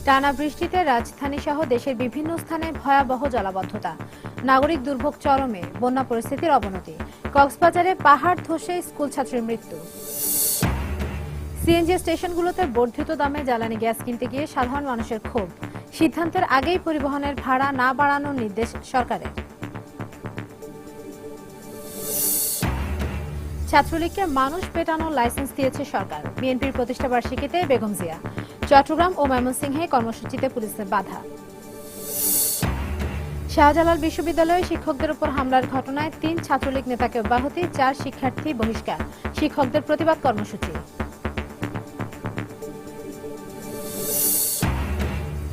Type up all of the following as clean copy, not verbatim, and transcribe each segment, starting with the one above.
টানা বৃষ্টিতে রাজধানী সহ দেশের বিভিন্ন স্থানে ভয়াবহ জলাবদ্ধতা, নাগরিক দুর্ভোগ চরমে, বন্যা পরিস্থিতির অবনতি, কক্সবাজারে পাহাড় ধসে স্কুল ছাত্রীর মৃত্যু। সিএনজি স্টেশনগুলোতে বর্ধিত দামে জ্বালানি গ্যাস কিনতে গিয়ে সাধারণ মানুষের ক্ষোভ, সিদ্ধান্তের আগেই পরিবহনের ভাড়া না বাড়ানোর নির্দেশ সরকারের। ছাত্রলীগকে মানুষ পেটানোর লাইসেন্স দিয়েছে সরকার, বিএনপির প্রতিষ্ঠাবার্ষিকীতে বেগম জিয়া। চট্টগ্রাম ও ময়মনসিংহে কর্মসূচিতে পুলিশের বাধা। শাহজালাল বিশ্ববিদ্যালয়ে শিক্ষকদের উপর হামলার ঘটনায় ৩ ছাত্রলীগ নেতাকে অব্যাহতি, ৪ শিক্ষার্থী বহিষ্কার, শিক্ষকদের প্রতিবাদ কর্মসূচি।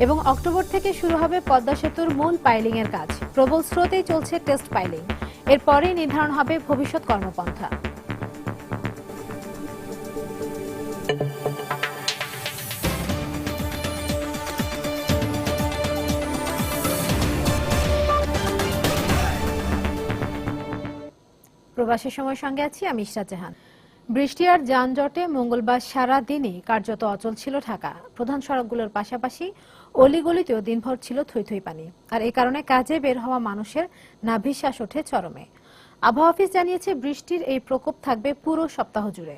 এবং অক্টোবর থেকে শুরু হবে পদ্মা সেতুর মূল পাইলিং এর কাজ, প্রবল স্রোতেই চলছে টেস্ট পাইলিং, এরপরেই নির্ধারণ হবে ভবিষ্যৎ কর্মপন্থা। প্রবাসী সময় সঙ্গে আছি আমি ইশরাত জাহান। বৃষ্টি আর যানজটে মঙ্গলবার সারা দিনই কার্যত অচল ছিল ঢাকা। প্রধান সড়কগুলোর পাশাপাশি অলিগলিতেও দিনভর ছিল থই থই পানি, আর এই কারণে কাজে বের হওয়া মানুষের নাভিশ্বাস ওঠে চরমে। আবহাওয়া অফিস জানিয়েছে বৃষ্টির এই প্রকোপ থাকবে পুরো সপ্তাহ জুড়ে।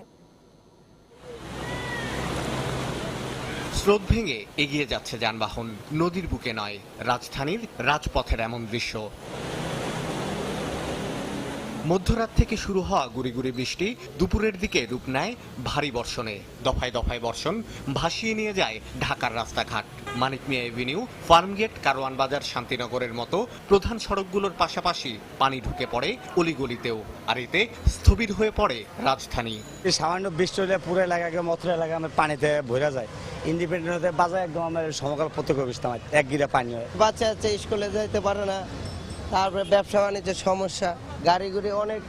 স্রোত ভেঙে এগিয়ে যাচ্ছে যানবাহন, নদীর বুকে নয়, রাজধানীর রাজপথের এমন দৃশ্য। মধ্যরাত থেকে শুরু হওয়া গুড়ি গুড়ি বৃষ্টি দুপুরের দিকে রূপ নেয় ভারী বর্ষণে। দফায় দফায় বর্ষণ ভাসিয়ে নিয়ে যায় ঢাকার রাস্তাঘাট। মানিক মিয়া এভিনিউ, ফার্মগেট, কারওয়ান বাজার, শান্তিনগরের মতো প্রধান সড়কগুলোর পাশাপাশি পানি ঢুকে পড়ে অলিগলিতেও, আর এতে স্থবির হয়ে পড়ে রাজধানী। সামান্য বৃষ্টি হলে পুরো এলাকাকে মথুর এলাকা আমার পানিতে ভরা যায়। ইন্ডিপেন্ডেন্ট হতে বাজার একদম আমার সমকাল প্রত্যেক অবস্থা, এক গিরা পানি হয়। বাচ্চা স্কুলে যাইতে পারে না, তারপরে ব্যবসা বাণিজ্যের সমস্যা, গাড়ি গুড়ি অনেক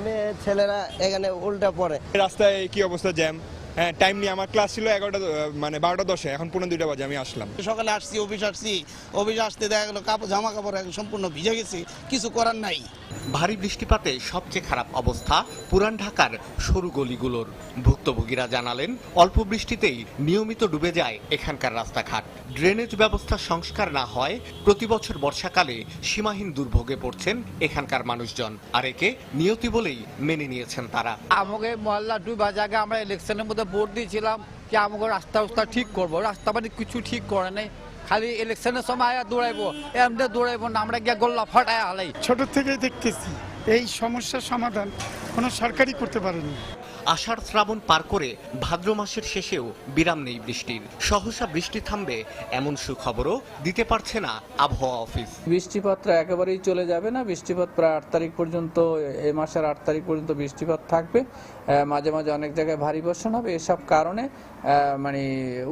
মেয়ে ছেলেরা এখানে উল্টা পড়ে। রাস্তায় কি অবস্থা, জ্যাম। হ্যাঁ, টাইম নিয়ে আমার ক্লাস ছিল 11টা, মানে 12টা 10, এখন 2:45 বাজে আমি আসলাম। সকালে আসছি, অফিস আসতে দেখা গেল জামা কাপড় সম্পূর্ণ ভিজে গেছে, কিছু করার নাই। ভারী বৃষ্টিপাতে সবচেয়ে খারাপ অবস্থা পুরান ঢাকার সরু গলিগুলোর। ভুক্তভোগীরা জানালেন অল্প বৃষ্টিতেই নিয়মিত ডুবে যায় এখানকার রাস্তাঘাট। ড্রেনেজ ব্যবস্থা সংস্কার না হয় প্রতি বছর বর্ষাকালে সীমাহীন দুর্ভোগে পড়ছেন এখানকার মানুষজন, আর একে নিয়তি বলেই মেনে নিয়েছেন তারা। আমাকে মহল্লা ডুবা জায়গা আমরা ইলেকশনের মধ্যে ভোট দিয়েছিলাম কি আমাকে রাস্তা ঠিক করবো, রাস্তা মানে কিছু ঠিক করে নাই, খালি ইলেকশনের সময় দৌড়াইবো, এমনি দৌড়াইবো না, আমরা গিয়ে গোল্লা ফাটায় হালাই। ছোট থেকেই দেখতেছি এই সমস্যার সমাধান কোনো সরকারই করতে পারেনি। আষাঢ় শ্রাবণ পার করে ভাদ্র মাসের শেষেও বিরাম নেই বৃষ্টির। সহসা বৃষ্টি থামবে এমন সুখবরও দিতে পারছে না আবহাওয়া অফিস। বৃষ্টিপাতটা একেবারেই চলে যাবে না, বৃষ্টিপাত প্রায় 8 তারিখ পর্যন্ত, এই মাসের 8 তারিখ পর্যন্ত বৃষ্টিপাত থাকবে। মাঝে মাঝে অনেক জায়গায় ভারী বর্ষণ হবে। এসব কারণে মানে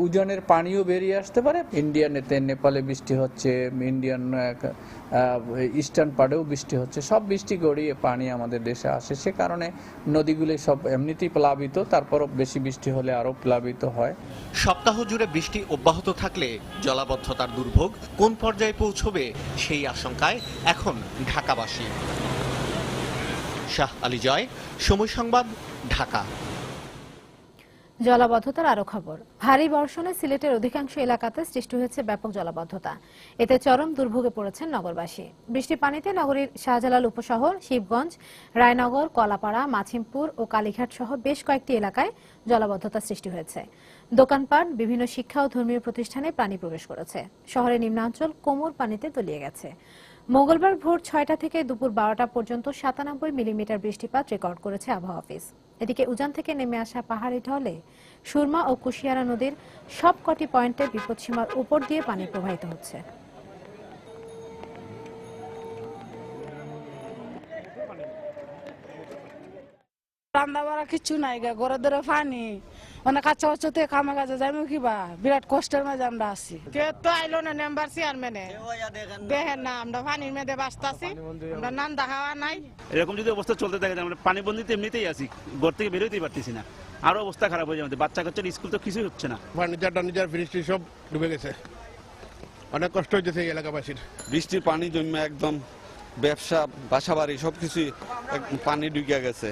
উজানের পানিও বেরিয়ে আসতে পারে। ইন্ডিয়ানেতে নেপালে বৃষ্টি হচ্ছে, ইন্ডিয়ান ইস্টার্ন পাড়েও বৃষ্টি হচ্ছে, সব বৃষ্টি গড়িয়ে পানি আমাদের দেশে আসে। সে কারণে নদীগুলি সব এমনিতেই প্লাবিত, তারপরও বেশি বৃষ্টি হলে আরো প্লাবিত হয়। সপ্তাহ জুড়ে বৃষ্টি অব্যাহত থাকলে জলাবদ্ধতার দুর্ভোগ কোন পর্যায়ে পৌঁছবে সেই আশঙ্কায় এখন ঢাকাবাসী। শাহ আলী জয়, সময় সংবাদ, ঢাকা। জলাবদ্ধতার আরো খবর। ভারী বর্ষণে সিলেটের অধিকাংশ এলাকাতে সৃষ্টি হয়েছে ব্যাপক জলাবদ্ধতা, এতে চরম দুর্ভোগে পড়েছেন নগরবাসী। বৃষ্টির পানিতে নগরীর শাহজালাল উপশহর, শিবগঞ্জ, রায়নগর, কলাপাড়া, মাছিমপুর ও কালীঘাট সহ বেশ কয়েকটি এলাকায় জলাবদ্ধতা সৃষ্টি হয়েছে। দোকানপাট, বিভিন্ন শিক্ষা ও ধর্মীয় প্রতিষ্ঠানে পানি প্রবেশ করেছে। শহরের নিম্নাঞ্চল কোমর পানিতে তলিয়ে গেছে। মঙ্গলবার ভোর 6টা থেকে দুপুর 12টা পর্যন্ত 97 মিলিমিটার বৃষ্টিপাত রেকর্ড করেছে আবহাওয়া অফিস। এদিকে উজান থেকে নেমে আসা পাহাড়ি ঢলে সুরমা ও কুশিয়ারা নদীর সবকটি পয়েন্টে বিপদসীমার উপর দিয়ে পানি প্রবাহিত হচ্ছে। রান্না বাড়া কিছু নাই, ঘরে ধরে পানি, অনেক কাছে হচ্ছে কামে কাজে যাইমু কিবা, বিরাট কষ্টের মাঝে আমরা আছি। কেউ তো আইলো না মেম্বার চেয়ারম্যানে, দেখেন না আমরা পানির মেয়েদে বাঁচতেছি, আমরা নান্দা খাওয়া নাই। এরকম যদি অবস্থা চলতে থাকে আমরা পানি বন্দিতে এমনিতেই আছি, ঘর থেকে বেরোতেই পারতেছি না, আরো অবস্থা খারাপ হয়ে যাবে। বাচ্চা কাচ্চার স্কুল তো কিছুই হচ্ছে না, ফার্নিচার ফিনিশটি সব ডুবে গেছে, অনেক কষ্ট হচ্ছে এই এলাকাবাসীর। বৃষ্টির পানি জমে একদম ব্যবসা, বাসা বাড়ি সবকিছু পানি ঢুকে গেছে।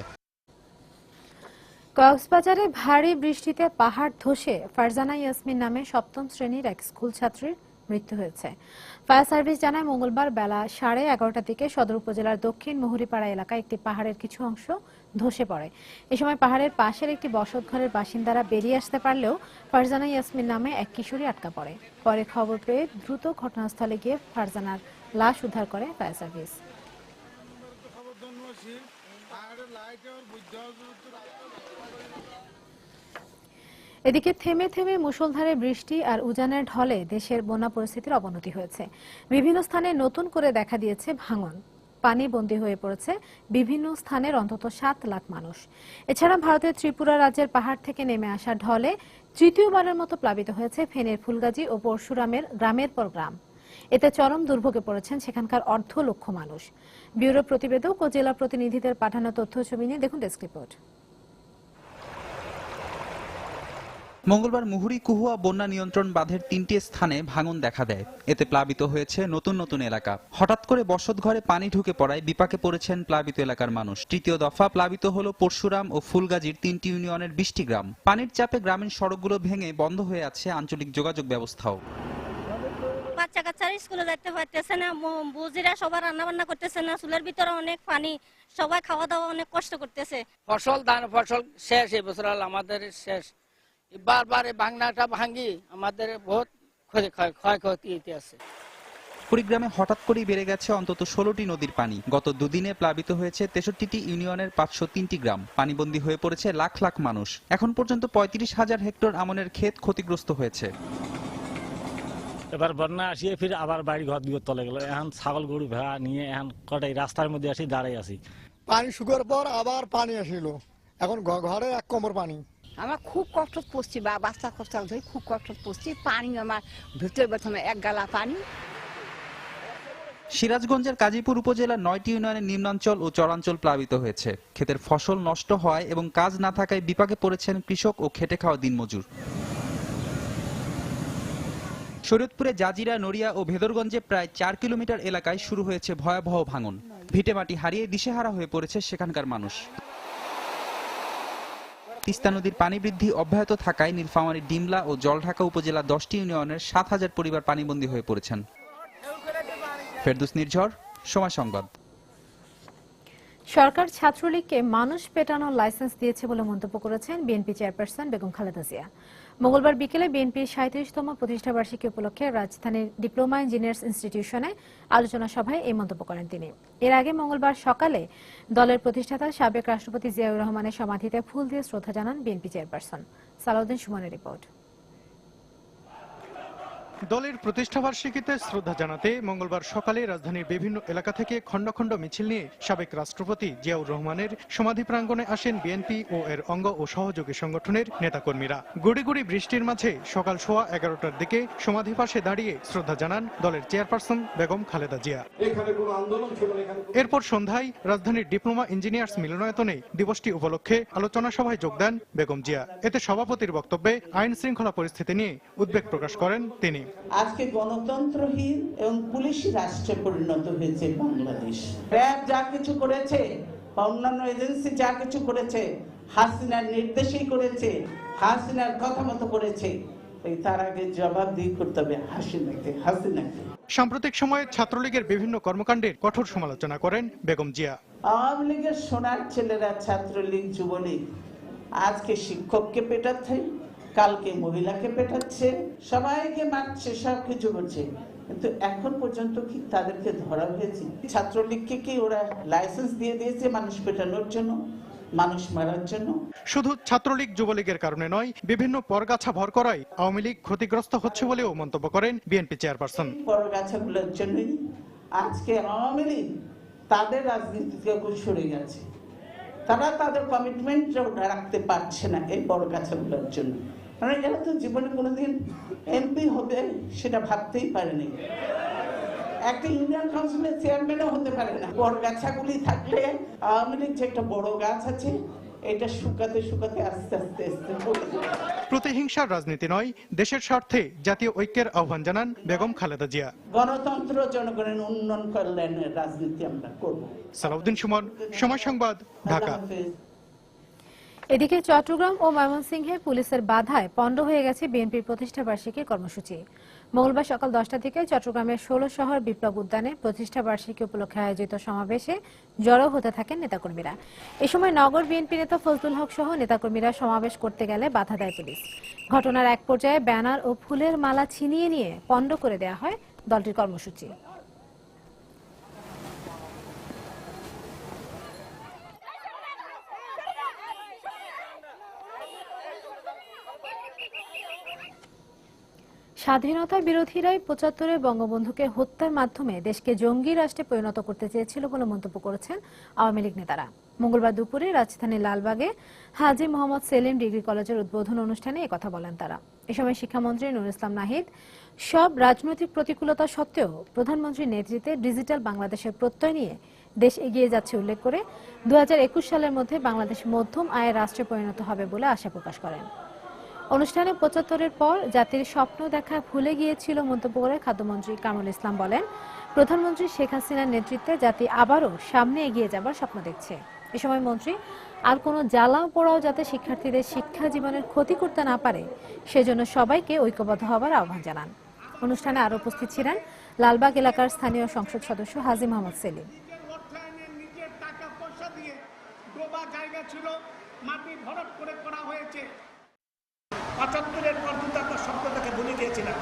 কক্সবাজারে ভারী বৃষ্টিতে পাহাড় ধসে ফারজানা ইয়াসমিন নামে 7ম শ্রেণীর এক স্কুল ছাত্রীর মৃত্যু হয়েছে। ফায়ার সার্ভিস জানায় মঙ্গলবার বেলা 11:30টার দিকে সদর উপজেলার দক্ষিণ মুহুরীপাড়া এলাকায় একটি পাহাড়ের কিছু অংশ ধসে পড়ে। এ সময় পাহাড়ের পাশের একটি বসতঘরের বাসিন্দারা বেরিয়ে আসতে পারলেও ফারজানা ইয়াসমিন নামে এক কিশোরী আটকা পড়ে। পরে খবর পেয়ে দ্রুত ঘটনাস্থলে গিয়ে ফারজানার লাশ উদ্ধার করে ফায়ার সার্ভিস। এদিকে থেমে থেমে মুষলধারে বৃষ্টি আর উজানের ঢলে দেশের বন্যা পরিস্থিতির অবনতি হয়েছে। বিভিন্ন স্থানে নতুন করে দেখা দিয়েছে ভাঙন। পানি বন্দী হয়ে পড়েছে বিভিন্ন স্থানের অন্তত 7 লাখ মানুষ। এছাড়া ভারতের ত্রিপুরা রাজ্যের পাহাড় থেকে নেমে আসা ঢলে তৃতীয়বারের মতো প্লাবিত হয়েছে ফেনীর ফুলগাজী ও পরশুরামের গ্রামের পর গ্রাম। এতে চরম দুর্ভোগে পড়েছেন সেখানকার 1.5 লক্ষ মানুষ। ব্যুরো প্রতিবেদক ও জেলা প্রতিনিধিদের পাঠানো তথ্য ছবি নিয়ে দেখুন ডেস্ক রিপোর্ট। মঙ্গলবার মুহুরী কুহুয়া বন্যা নিয়ন্ত্রণ বাঁধের 3টি স্থানে ভাঙন দেখা দেয়। এতে প্লাবিত হয়েছে নতুন নতুন এলাকা। হঠাৎ করে বসতঘরে পানি ঢুকে পড়ায় বিপাকে পড়েছেন প্লাবিত এলাকার মানুষ। তৃতীয় দফা প্লাবিত হলো পরশুরাম ও ফুলগাজীর 3টি ইউনিয়নের 20টি গ্রাম। পানির চাপে গ্রামীণ সড়কগুলো ভেঙে বন্ধ হয়ে আছে আঞ্চলিক যোগাযোগ ব্যবস্থাও। বাচ্চা কাচ্চারা স্কুলে যাইতে পারতেছে না, বুঝিরা সবার রান্না বান্না করতেছে না, চুলের ভিতরে অনেক পানি, সবাই খাওয়া দাওয়া অনেক কষ্ট করতেছে। ধান ফসল শেষ, এবছর আমাদের শেষ। বারবার ভাঙনাটা ভাঙি আমাদের বহুত ক্ষয়ক্ষতি আছে। কুড়িগ্রামে হঠাৎ করেই বেড়ে গেছে অন্তত 16টি নদীর পানি। গত দুদিনে প্লাবিত হয়েছে 63টি ইউনিয়নের 503টি গ্রাম। পানিবন্দী হয়ে পড়েছে লাখ লাখ মানুষ। এখন পর্যন্ত 35,000 হেক্টর আমনের ক্ষেত ক্ষতিগ্রস্ত হয়েছে। এবার বন্যা আসিয়ে ফির আবার বাড়ি ঘর দিয়ে তলে গেল। এখন ছাগল গরু ভেড়া নিয়ে এখন কটাই রাস্তার মধ্যে আসি দাঁড়াই আছি। পানি শুকার পর আবার পানি আসিল, এখন ঘরে 1 কোমর পানি। আমার খুব কষ্ট পড়ছি, বাচ্চা কষ্ট ধরে খুব কষ্ট পড়ছি। পানি আমার ভিতরে প্রথমে 1 গালা পানি। সিরাজগঞ্জের কাজীপুর উপজেলার 9টি ইউনিয়নের নিম্নাঞ্চল ও চরাঞ্চল প্লাবিত হয়েছে। ক্ষেতের ফসল নষ্ট হওয়ায় এবং কাজ না থাকায় বিপাকে পড়েছেন কৃষক ও খেটে খাওয়া দিনমজুর। শরীয়তপুরে জাজিরা, নড়িয়া ও ভেদরগঞ্জে প্রায় 4 কিলোমিটার এলাকায় শুরু হয়েছে ভয়াবহ ভাঙন। ভিটেমাটি হারিয়ে দিশেহারা হয়ে পড়েছে সেখানকার মানুষ। তিস্তা নদীর পানি বৃদ্ধি অব্যাহত থাকায় নীলফামারী, ডিমলা ও জলঢাকা উপজেলা 10টি ইউনিয়নের 7,000 পরিবার পানিবন্দী হয়ে পড়েছেন। ফেরদৌস নির্ঝর, সময় সংবাদ। সরকার ছাত্রলীগকে মানুষ পেটানোর লাইসেন্স দিয়েছে বলে মন্তব্য করেছেন বিএনপি চেয়ারপারসন বেগম খালেদা জিয়া। মঙ্গলবার বিকেলে বিএনপির 37তম প্রতিষ্ঠাবার্ষিকী উপলক্ষে রাজধানীর ডিপ্লোমা ইঞ্জিনিয়ার্স ইনস্টিটিউশনে আলোচনা সভায় এই মন্তব্য করেন তিনি। এর আগে মঙ্গলবার সকালে দলের প্রতিষ্ঠাতা সাবেক রাষ্ট্রপতি জিয়াউর রহমানের সমাধিতে ফুল দিয়ে শ্রদ্ধা জানান বিএনপি চেয়ারপারসন। সালাউদ্দিন সুমনের রিপোর্ট। দলের প্রতিষ্ঠাবার্ষিকীতে শ্রদ্ধা জানাতে মঙ্গলবার সকালে রাজধানীর বিভিন্ন এলাকা থেকে খণ্ড খণ্ড মিছিল নিয়ে সাবেক রাষ্ট্রপতি জিয়াউর রহমানের সমাধি প্রাঙ্গণে আসেন বিএনপি ও এর অঙ্গ ও সহযোগী সংগঠনের নেতাকর্মীরা। গুড়ি গুড়ি বৃষ্টির মাঝে সকাল 11:15টার দিকে সমাধি পাশে দাঁড়িয়ে শ্রদ্ধা জানান দলের চেয়ারপারসন বেগম খালেদা জিয়া। এরপর সন্ধ্যায় রাজধানীর ডিপ্লোমা ইঞ্জিনিয়ার্স মিলনায়তনে দিবসটি উপলক্ষে আলোচনা সভায় যোগ দেন বেগম জিয়া। এতে সভাপতির বক্তব্যে আইন শৃঙ্খলা পরিস্থিতি নিয়ে উদ্বেগ প্রকাশ করেন তিনি। আজকে গণতন্ত্রহীন এবং পুলিশি রাষ্ট্রে পরিণত হয়েছে বাংলাদেশ। র্যাব যা কিছু করেছে বা অন্যান্য এজেন্সি যা কিছু করেছে হাসিনার নির্দেশেই করেছে, হাসিনার কথা মতো করেছে। তার আগে জবাবদিহি করতে হবে হাসিনাকে। সাম্প্রতিক সময়ে ছাত্রলীগের বিভিন্ন কর্মকাণ্ডের কঠোর সমালোচনা করেন বেগম জিয়া। আওয়ামী লীগের সোনার ছেলেরা ছাত্রলীগ, যুবলীগ আজকে শিক্ষককে পেটাচ্ছে, কালকে মহিলাকে পেটাচ্ছে, সবাইকে মারছে, সবকিছু করছে, কিন্তু এখন পর্যন্ত কি তাদেরকে ধরা হয়েছে? ছাত্রলীগকে কি ওরা লাইসেন্স দিয়ে দিয়েছে মানুষ পেটানোর জন্য, মানুষ মারার জন্য? শুধু ছাত্রলীগ, যুবলীগের কারণে নয়, বিভিন্ন পরগাছা ভর করায় আওয়ামী লীগ ক্ষতিগ্রস্ত হচ্ছে বলেও মন্তব্য করেন বিএনপি চেয়ারপারসন। পরগাছাগুলোর জন্যই আজকে আওয়ামী লীগ তাদের রাজনীতি থেকে সরে গেছে। তারা তাদের কমিটমেন্ট রাখতে পারছে না এই পরগাছাগুলোর জন্য। কারণ এরা তো জীবনে কোনোদিন এমপি হবে সেটা ভাবতেই পারেনি, একটা ইউনিয়ন কাউন্সিলের চেয়ারম্যানও হতে পারে না। বড় গাছাগুলি থাকলে আওয়ামী লীগ যে একটা বড় গাছ আছে এটা শুকাতে শুকাতে আস্তে আস্তে আস্তে পড়ে যাবে। প্রতিহিংসার রাজনীতি নয়, দেশের স্বার্থে জাতীয় ঐক্যের আহ্বান জানান বেগম খালেদা জিয়া। গণতন্ত্র, জনগণের উন্নয়ন, কল্যাণের রাজনীতি আমরা করব। সালাউদ্দিন সুমন, সময় সংবাদ, ঢাকা। এদিকে চট্টগ্রাম ও ময়মনসিংহে পুলিশের বাধায় পণ্ড হয়ে গেছে বিএনপির প্রতিষ্ঠা বার্ষিকীর কর্মসূচি। মঙ্গলবার সকাল 10টা থেকে চট্টগ্রামের 16 শহর বিপ্লব উদ্যানে প্রতিষ্ঠা বার্ষিকী উপলক্ষে আয়োজিত সমাবেশে জড়ো হতে থাকেন নেতাকর্মীরা। এ সময় নগর বিএনপি নেতা ফজলুল হক সহ নেতাকর্মীরা সমাবেশ করতে গেলে বাধা দেয় পুলিশ। ঘটনার এক পর্যায়ে ব্যানার ও ফুলের মালা ছিনিয়ে নিয়ে পণ্ড করে দেওয়া হয় দলটির কর্মসূচি। স্বাধীনতা বিরোধীরাই ৭৫ বঙ্গবন্ধুকে হত্যার মাধ্যমে দেশকে জঙ্গি রাষ্ট্রে পরিণত করতে চেয়েছিল বলে মন্তব্য করেছেন আওয়ামী লীগ নেতারা। মঙ্গলবার দুপুরে রাজধানীর লালবাগে হাজী মোহাম্মদ সেলিম ডিগ্রি কলেজের উদ্বোধন অনুষ্ঠানে একথা বলেন তারা। এ সময় শিক্ষামন্ত্রী নুরুল ইসলাম নাহিদ সব রাজনৈতিক প্রতিকূলতা সত্ত্বেও প্রধানমন্ত্রীর নেতৃত্বে ডিজিটাল বাংলাদেশের প্রত্যয় নিয়ে দেশ এগিয়ে যাচ্ছে উল্লেখ করে 2021 সালের মধ্যে বাংলাদেশ মধ্যম আয়ের রাষ্ট্রে পরিণত হবে বলে আশা প্রকাশ করেন। অনুষ্ঠানে ৭৫-এর পর জাতির স্বপ্ন দেখা ভুলে গিয়েছিল মন্তব্য করে খাদ্যমন্ত্রী কামরুল ইসলাম বলেন, প্রধানমন্ত্রী শেখ হাসিনার নেতৃত্বে জাতি আবারও সামনে এগিয়ে যাবার স্বপ্ন দেখছে। এ সময় মন্ত্রী আর কোনো জ্বালাও পোড়াও যাতে শিক্ষার্থীদের শিক্ষা জীবনের ক্ষতি করতে না পারে সেজন্য সবাইকে ঐক্যবদ্ধ হবার আহ্বান জানান। অনুষ্ঠানে আরো উপস্থিত ছিলেন লালবাগ এলাকার স্থানীয় সংসদ সদস্য হাজী মোহাম্মদ সেলিম। পঁচাত্তরের পর কিন্তু আমরা স্বপ্নটাকে ভুলে গিয়েছিলাম।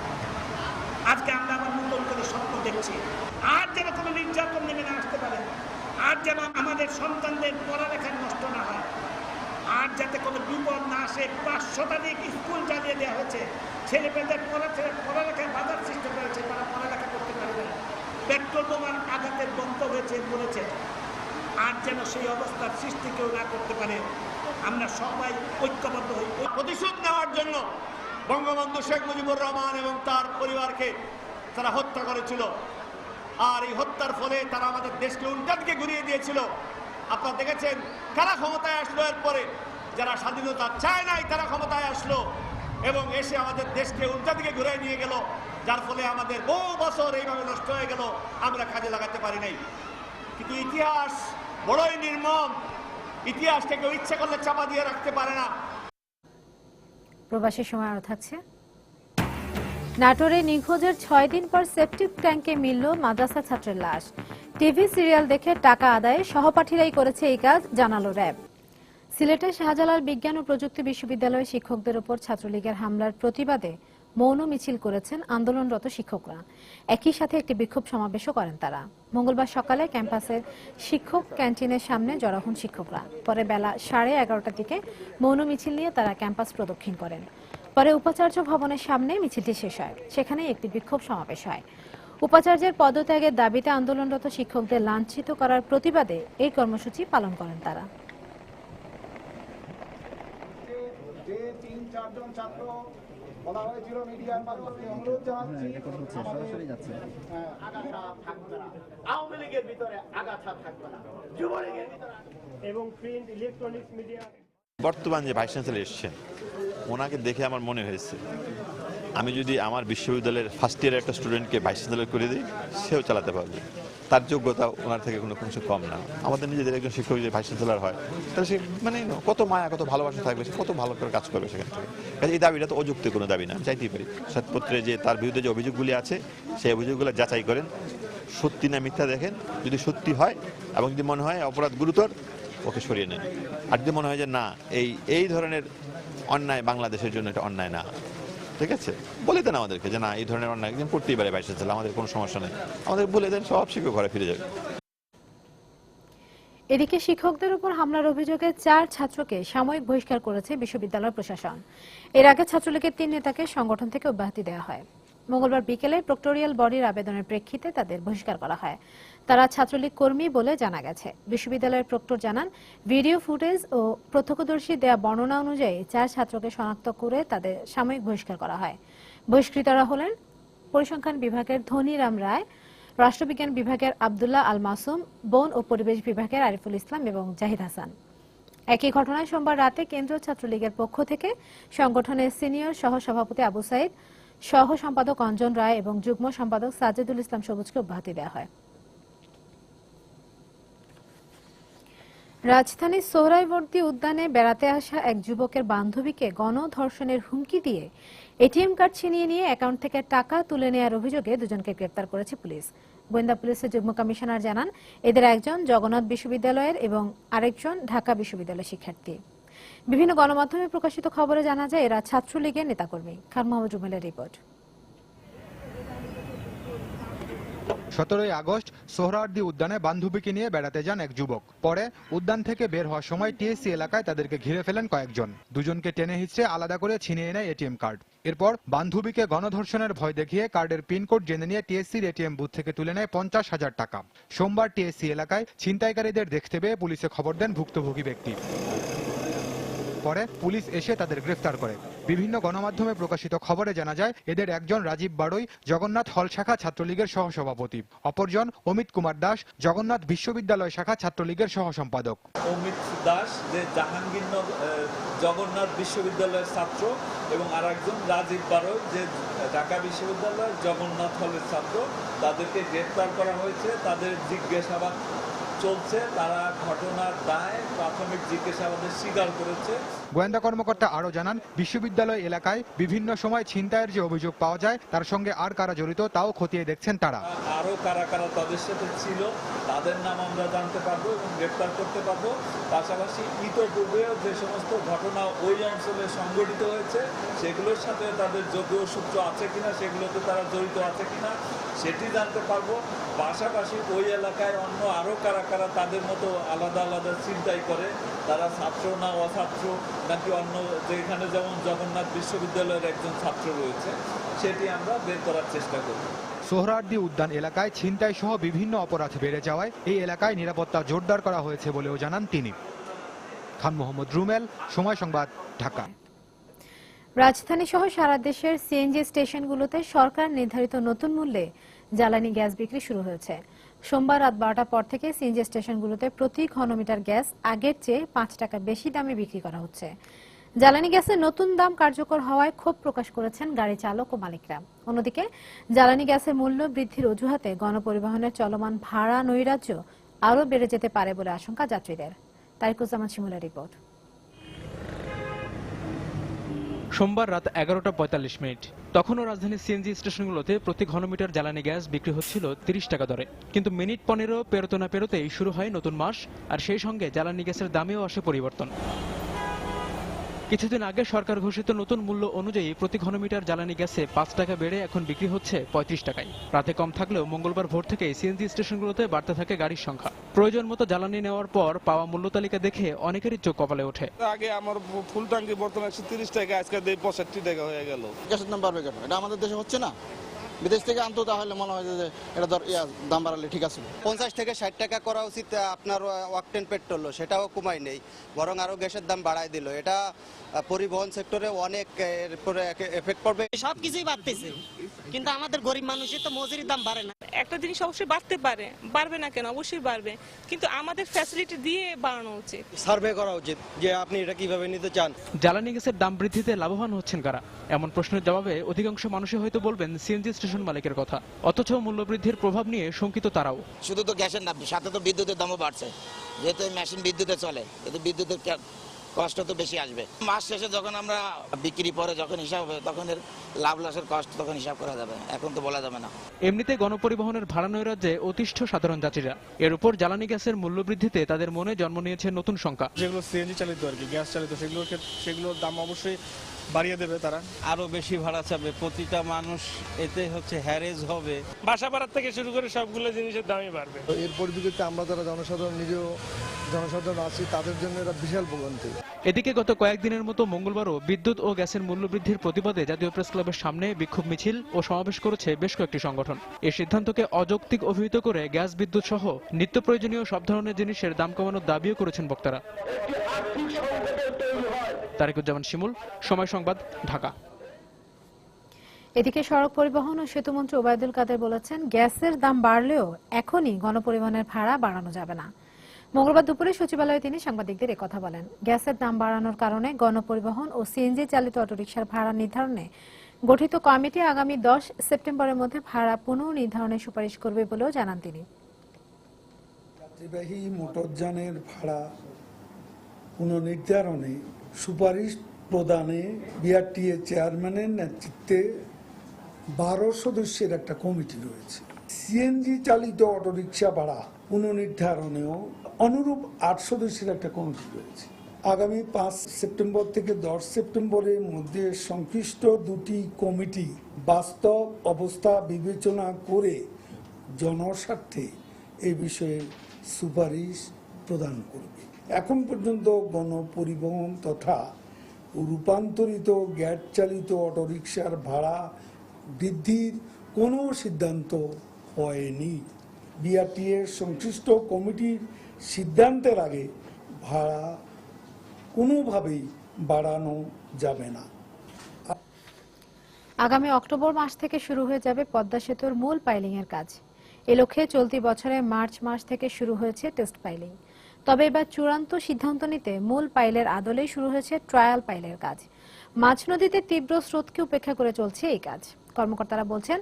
আজকে আমরা আবার নতুন করে স্বপ্ন দেখছি। আর যেন কোনো নির্যাতন নেমে না আসতে পারে, আর যেন আমাদের সন্তানদের পড়ালেখা নষ্ট না হয়, আর যাতে কোনো বিপদ না আসে। 5 শতাধিক স্কুল জ্বালিয়ে দেওয়া হয়েছে, ছেলেমেয়েদের পড়ালেখায় বাধার সৃষ্টি করেছে, তারা পড়ালেখা করতে পারবে না। পেট্রোল বোমার আঘাতের বন্ধ হয়েছে বলেছে, আর যেন সেই অবস্থার সৃষ্টি কেউ না করতে পারে। আমরা সবাই ঐক্যবদ্ধ হই। প্রতিশোধ নেওয়ার জন্য বঙ্গবন্ধু শেখ মুজিবুর রহমান এবং তার পরিবারকে তারা হত্যা করেছিল, আর এই হত্যার ফলে তারা আমাদের দেশকে উল্টা দিকে ঘুরিয়ে দিয়েছিল। আপনারা দেখেছেন কারা ক্ষমতায় আসলো, এরপরে যারা স্বাধীনতা চায় নাই তারা ক্ষমতায় আসলো এবং এসে আমাদের দেশকে উল্টা দিকে ঘুরিয়ে নিয়ে গেল, যার ফলে আমাদের বহু বছর এইভাবে নষ্ট হয়ে গেল, আমরা কাজে লাগাতে পারি নাই। কিন্তু ইতিহাস বড়ই নির্মম, ইতিহাসকে কেউ ইচ্ছা করলে চাপা দিয়ে রাখতে পারে না। প্রবাসী সময় আরো থাকছে। নাটোরে নিখোঁজের 6 দিন পর সেপটিক ট্যাঙ্কে মিলল মাদ্রাসা ছাত্রের লাশ। টিভি সিরিয়াল দেখে টাকা আদায়ে সহপাঠীরাই করেছে এই কাজ, জানালো র্যাব। সিলেটের শাহজালাল বিজ্ঞান ও প্রযুক্তি বিশ্ববিদ্যালয়ের শিক্ষকদের উপর ছাত্রলীগের হামলার প্রতিবাদে মৌন মিছিল করেছেন আন্দোলনরত শিক্ষকরা। একই সাথে একটি বিক্ষোভ সমাবেশও করেন তারা। মঙ্গলবার সকালে ক্যাম্পাসের শিক্ষক ক্যান্টিনের সামনে জড়ো হন শিক্ষকরা। পরে বেলা 11:30টার দিকে মৌন মিছিল নিয়ে তারা ক্যাম্পাস প্রদক্ষিণ করেন। পরে উপাচার্য ভবনের সামনে মিছিলটি শেষ হয়, সেখানে একটি বিক্ষোভ সমাবেশ হয়। উপাচার্যের পদত্যাগের দাবিতে আন্দোলনরত শিক্ষকদের লাঞ্ছিত করার প্রতিবাদে এই কর্মসূচি পালন করেন তারা। বলা হয়েছিল মিডিয়ার মাধ্যমে অনুরোধ জানাচ্ছি আওয়ামী লীগের ভিতরে আগাছা থাকবে না, যুবলীগের ভিতরে এবং প্রিন্ট ইলেকট্রনিক্স মিডিয়া। বর্তমান যে ভাইস চ্যান্সেলর এসেছেন ওনাকে দেখে আমার মনে হয়েছে আমি যদি আমার বিশ্ববিদ্যালয়ের ফার্স্ট ইয়ারের একটা স্টুডেন্টকে ভাইস চ্যান্সেলর করে দিই সেও চালাতে পারবে, তার যোগ্যতা ওনার থেকে কোনো কিছু কম না। আমাদের নিজেদের একজন শিক্ষক যদি ভাইস চ্যান্সেলর হয় তাহলে সে মানে কত মায়া কত ভালোবাসা থাকবে, সে কত ভালো করে কাজ করবে সেখান থেকে। এই দাবিটা তো অযৌক্তিক কোনো দাবি না, চাইতেই পারি। শ্বেতপত্রে যে তার বিরুদ্ধে যে অভিযোগগুলি আছে সেই অভিযোগগুলো যাচাই করেন, সত্যি না মিথ্যা দেখেন, যদি সত্যি হয় এবং যদি মনে হয় অপরাধ গুরুতর ওকে সরিয়ে নেন। আর যদি মনে হয় যে না এই ধরনের অন্যায় বাংলাদেশের জন্য এটা অন্যায় না, ঠিক আছে, বলে দেন আমাদেরকে যে না এই ধরনের অন্যায় একদিন করতেই পারে ভাইস চ্যান্সেলর, আমাদের কোনো সমস্যা নেই, আমাদের বলে দেন, সব শিক্ষক ঘরে ফিরে যাবে। এদিকে শিক্ষকদের উপর হামলার অভিযোগে 4 ছাত্রকে সাময়িক বহিষ্কার করেছে বিশ্ববিদ্যালয় প্রশাসন। এর আগে ছাত্রলীগের 3 নেতাকে সংগঠন থেকে অব্যাহতি দেওয়া হয়। মঙ্গলবার বিকেলে প্রক্টোরিয়াল বডির আবেদনের প্রেক্ষিতে তাদের বহিষ্কার করা হয়। তারা ছাত্রলীগ কর্মী বলে জানা গেছে। বিশ্ববিদ্যালয়ের প্রক্টর জানান, ভিডিও ফুটেজ ও প্রত্যক্ষদর্শী দেয়া বর্ণনা অনুযায়ী 4 ছাত্রকে শনাক্ত করে তাদের সাময়িক বহিষ্কার করা হয়। বহিষ্কৃতরা হলেন পরিসংখ্যান বিভাগের ধনীরাম রায়, রাষ্ট্রবিজ্ঞান বিভাগের আব্দুল্লাহ আল মাসুম, বন ও পরিবেশ বিভাগের আরিফুল ইসলাম এবং জাহিদ হাসান। একই ঘটনায় সোমবার রাতে কেন্দ্রীয় ছাত্রলীগের পক্ষ থেকে সংগঠনের সিনিয়র সহ সভাপতি আবু সাইদ, সহ সম্পাদক অঞ্জন রায় এবং যুগ্ম সম্পাদক সাজেদুল ইসলাম সবুজকে অব্যাহতি দেওয়া হয়। রাজধানীর সোহরাইবর্দী উদ্যানে বেড়াতে আসা এক যুবকের বান্ধবীকে গণধর্ষণের হুমকি দিয়ে এটিএম কার্ড ছিনিয়ে নিয়ে অ্যাকাউন্ট থেকে টাকা তুলে নেওয়ার অভিযোগে দুজনকে গ্রেপ্তার করেছে পুলিশ। গোয়েন্দা পুলিশের যুগ্ম কমিশনার জানান, এদের একজন জগন্নাথ বিশ্ববিদ্যালয়ের এবং আরেকজন ঢাকা বিশ্ববিদ্যালয়ের শিক্ষার্থী। বিভিন্ন গণমাধ্যমে প্রকাশিত খবরে জানা যায় এরা ছাত্রলীগের নেতাকর্মী। খান মোহাম্মদ রুমেলের রিপোর্ট। 17 আগস্ট সোহরাওয়ার্দী উদ্যানে বান্ধবীকে নিয়ে বেড়াতে যান এক যুবক। পরে উদ্যান থেকে বের হওয়ার সময় টিএসসি এলাকায় তাদেরকে ঘিরে ফেলেন কয়েকজন। দুজনকে টেনে হিঁচড়ে আলাদা করে ছিনিয়ে নেয় এটিএম কার্ড। এরপর বান্ধবীকে গণধর্ষণের ভয় দেখিয়ে কার্ডের পিনকোড জেনে নিয়ে টিএসসির এটিএম বুথ থেকে তুলে নেয় 50,000 টাকা। সোমবার টিএসসি এলাকায় ছিনতাইকারীদের দেখতে পেয়ে পুলিশে খবর দেন ভুক্তভোগী ব্যক্তি। পরে পুলিশ এসে তাদের গ্রেফতার করে। বিভিন্ন গণমাধ্যমে প্রকাশিত খবরে জানা যায় এদের একজন রাজীব বাড়ই, জগন্নাথ হল শাখা ছাত্রলীগের সহসভাপতি। অপরজন অমিত কুমার দাস, জগন্নাথ বিশ্ববিদ্যালয় শাখা ছাত্রলীগের সহ সম্পাদক। অমিত দাস যে জাহাঙ্গীরনগর জগন্নাথ বিশ্ববিদ্যালয়ের ছাত্র এবং আর একজন রাজীব বাড়ই যে ঢাকা বিশ্ববিদ্যালয়ের জগন্নাথ হলের ছাত্র। তাদেরকে গ্রেফতার করা হয়েছে। তাদের জিজ্ঞাসাবাদ চলছে। তারা ঘটনার দায় প্রাথমিক জিজ্ঞাসাবাদে স্বীকার করেছে। গোয়েন্দা কর্মকর্তা আরও জানান, বিশ্ববিদ্যালয় এলাকায় বিভিন্ন সময় ছিনতাইয়ের যে অভিযোগ পাওয়া যায় তার সঙ্গে আর কারা জড়িত তাও খতিয়ে দেখছেন তারা। আরও কারা কারা তাদের সাথে ছিল তাদের নাম আমরা জানতে পারবো এবং গ্রেফতার করতে পারবো। পাশাপাশি ইতোপূর্বেও যে সমস্ত ঘটনা ওই অঞ্চলে সংঘটিত হয়েছে সেগুলোর সাথে তাদের যোগীয় সূত্র আছে কিনা, সেগুলোতে তারা জড়িত আছে কিনা সেটি জানতে পারবো। পাশাপাশি ওই এলাকায় অন্য আরও কারা কারা তাদের মতো আলাদা আলাদা ছিনতাই করে, তারা ছাত্র না অছাত্র নাকি অন্য, যেখানে যেমন জগন্নাথ বিশ্ববিদ্যালয়ের একজন ছাত্র রয়েছে, সেটি আমরা বের করার চেষ্টা করব। সোহরাওয়ার্দী উদ্যান এলাকায় ছিনতাই সহ বিভিন্ন অপরাধ বেড়ে যাওয়ায় এই এলাকায় নিরাপত্তা জোরদার করা হয়েছে বলেও জানান তিনি। খান মোহাম্মদ রুমেল, সময় সংবাদ, ঢাকা। রাজধানী সহ সারা দেশের সিএনজি স্টেশনগুলোতে সরকার নির্ধারিত নতুন মূল্যে জ্বালানি গ্যাস বিক্রি শুরু হয়েছে। সোমবার রাত 12টার পর থেকে সিএনজি স্টেশনগুলোতে প্রতি ঘনমিটার গ্যাস আগের চেয়ে 5 টাকা বেশি দামে বিক্রি করা হচ্ছে। জ্বালানি গ্যাসের নতুন দাম কার্যকর হওয়ায় ক্ষোভ প্রকাশ করেছেন গাড়ি চালক ও মালিকরা। অন্যদিকে জ্বালানি গ্যাসের মূল্য বৃদ্ধির অজুহাতে গণপরিবহনের চলমান ভাড়া নৈরাজ্য আরও বেড়ে যেতে পারে বলে আশঙ্কা যাত্রীদের। তারিকুজ্জামান শিমুলের রিপোর্ট। সোমবার রাত 11:45 তখনও রাজধানীর সিএনজি স্টেশনগুলোতে প্রতি ঘনমিটার জ্বালানি গ্যাস বিক্রি হচ্ছিল 30 টাকা দরে। কিন্তু মিনিট 15 পেরোতে না পেরোতেই শুরু হয় নতুন মাস, আর সেই সঙ্গে জ্বালানি গ্যাসের দামেও আসে পরিবর্তন। কিছুদিন আগে সরকার ঘোষিত নতুন মূল্য অনুযায়ী প্রতি ঘনমিটার জ্বালানি গ্যাসে 5 টাকা বেড়ে এখন বিক্রি হচ্ছে 35 টাকায়। রাতে কম থাকলেও মঙ্গলবার ভোর থেকে সিএনজি স্টেশনগুলোতে বাড়তে থাকে গাড়ির সংখ্যা। প্রয়োজন মতো জ্বালানি নেওয়ার পর পাওয়া মূল্য তালিকা দেখে অনেকেরই চোখ কপালে ওঠে। আগে আমার ফুল ট্যাঙ্কি বর্তমানে 130 টাকা, আজকে 65 টাকা হয়ে গেল। গ্যাসের দাম বাড়বে কেন? এটা আমাদের দেশে হচ্ছে না। বিদেশ থেকে আনতো তাহলে মনে হয় যে এটা দাম বাড়ালে ঠিক আছে। 50 থেকে 60 টাকা করা উচিত আপনার অকটেন পেট্রোল, সেটাও কমাই নেই, বরং আরো গ্যাসের দাম বাড়ায় দিল। এটা পরিবহন সেক্টরে অনেক এফেক্ট পড়বে। সবকিছুই বাড়তেছে, কিন্তু আমাদের গরিব মানুষের তো মজুরির দাম বাড়ে না। একটা জিনিস অবশ্যই বাড়তে পারে, বাড়বে না কেন, অবশ্যই বাড়বে, কিন্তু আমাদের ফ্যাসিলিটি দিয়ে বাড়ানো উচিত। সার্ভে করা উচিত যে আপনি এটা কিভাবে নিতে চান। জ্বালানি গ্যাসের দাম বৃদ্ধিতে লাভবান হচ্ছেন কারা? এমন প্রশ্নের জবাবে অধিকাংশ মানুষই হয়তো বলবেন সিএনজি স্টেশন মালিকের কথা। অথচ মূল্যবৃদ্ধির প্রভাব নিয়ে শঙ্কিত তারাও। শুধু তো গ্যাসের দাম, সাথে তো বিদ্যুতের দামও বাড়ছে। যেহেতু মেশিন বিদ্যুতে চলে, কিন্তু বিদ্যুতের কষ্ট তো বেশি আসবে। মাস শেষে যখন আমরা বিক্রি পরে যখন হিসাব হবে, তখন এর লাভ লসের কষ্ট তখন হিসাব করা যাবে, এখন তো বলা যাবে না। এমনিতে গণপরিবহনের ভাড়া নৈরাজ্যে অতিষ্ঠ সাধারণ যাত্রীরা। এর উপর জ্বালানি গ্যাসের মূল্য বৃদ্ধিতে তাদের মনে জন্ম নিয়েছে নতুন শঙ্কা। যেগুলো সিএনজি চালিত আর কি, গ্যাস চালিত, সেগুলোর দাম অবশ্যই বাড়িয়ে দেবে তারা। আরো বেশি ভাড়া চাবে, প্রতিটা মানুষ এতে হ্যারেজ হবে। বাসা ভাড়া থেকে শুরু করে সবগুলো জিনিসের দামই বাড়বে। এর পরিপ্রেক্ষিতে আমরা যারা জনসাধারণ নিজেও জনসাধারণ আছি তাদের জন্য এটা বিশাল ভোগান্তি। এদিকে গত কয়েকদিনের মতো মঙ্গলবারও বিদ্যুৎ ও গ্যাসের মূল্য বৃদ্ধির প্রতিবাদে জাতীয় প্রেস ক্লাবের সামনে বিক্ষোভ মিছিল ও সমাবেশ করেছে বেশ কয়েকটি সংগঠন। এই সিদ্ধান্তকে অযৌক্তিক অভিহিত করে গ্যাস বিদ্যুৎ সহ নিত্য প্রয়োজনীয় সব ধরনের জিনিসের দাম কমানোর দাবিও করেছেন বক্তারা। তারিকুজ্জামান শিমুল, সময় সংবাদ, ঢাকা। এদিকে সড়ক পরিবহন ও সেতুমন্ত্রী ওবায়দুল কাদের বলেছেন, গ্যাসের দাম বাড়লেও এখনই গণপরিবহনের ভাড়া বাড়ানো যাবে না। মঙ্গলবার দুপুরে সচিবালয়ে তিনি সাংবাদিকদের একথা বলেন। গ্যাসের দাম বাড়ানোর কারণে গণপরিবহন ও সিএনজি চালিত অটোরিকশার ভাড়া নির্ধারণে গঠিত কমিটি আগামী 10 সেপ্টেম্বরের মধ্যে ভাড়া পুনর্নির্ধারণের সুপারিশ করবে বলেও জানান তিনি। যাত্রীবাহী মোটরযানের ভাড়া পুনর্নির্ধারণে সুপারিশ প্রদানে বিআরটিএ চেয়ারম্যানের নেতৃত্বে 12 সদস্যের একটা কমিটি রয়েছে। সিএনজি চালিত অটোরিকশা ভাড়া পুনর্নির্ধারণেও অনুরূপ 8 সদস্যের একটা কমিটি রয়েছে। আগামী 5 সেপ্টেম্বর থেকে 10 সেপ্টেম্বরের মধ্যে সংশ্লিষ্ট দুটি কমিটি বাস্তব অবস্থা বিবেচনা করে জনস্বার্থে এই বিষয়ে সুপারিশ প্রদান করবে। এখন পর্যন্ত গণপরিবহন তথা রূপান্তরিত গ্যাস চালিত অটোরিকশার ভাড়া বৃদ্ধির কোনো সিদ্ধান্ত হয়নি। বিআরটিএ সংশ্লিষ্ট কমিটির সিদ্ধান্তের আগে ভাড়া কোনোভাবেই বাড়ানো যাবে না। আগামী অক্টোবর মাস থেকে শুরু হয়ে যাবে পদ্মা সেতুর মূল পাইলিং এর কাজ। এ লক্ষ্যে চলতি বছরে মার্চ মাস থেকে শুরু হয়েছে টেস্ট পাইলিং। তবে এবার চূড়ান্ত সিদ্ধান্ত নিতে মূল পাইলের আদলেই শুরু হয়েছে ট্রায়াল পাইলের কাজ। মাঝ নদীতে তীব্র স্রোতকে উপেক্ষা করে চলছে এই কাজ। কর্মকর্তারা বলছেন,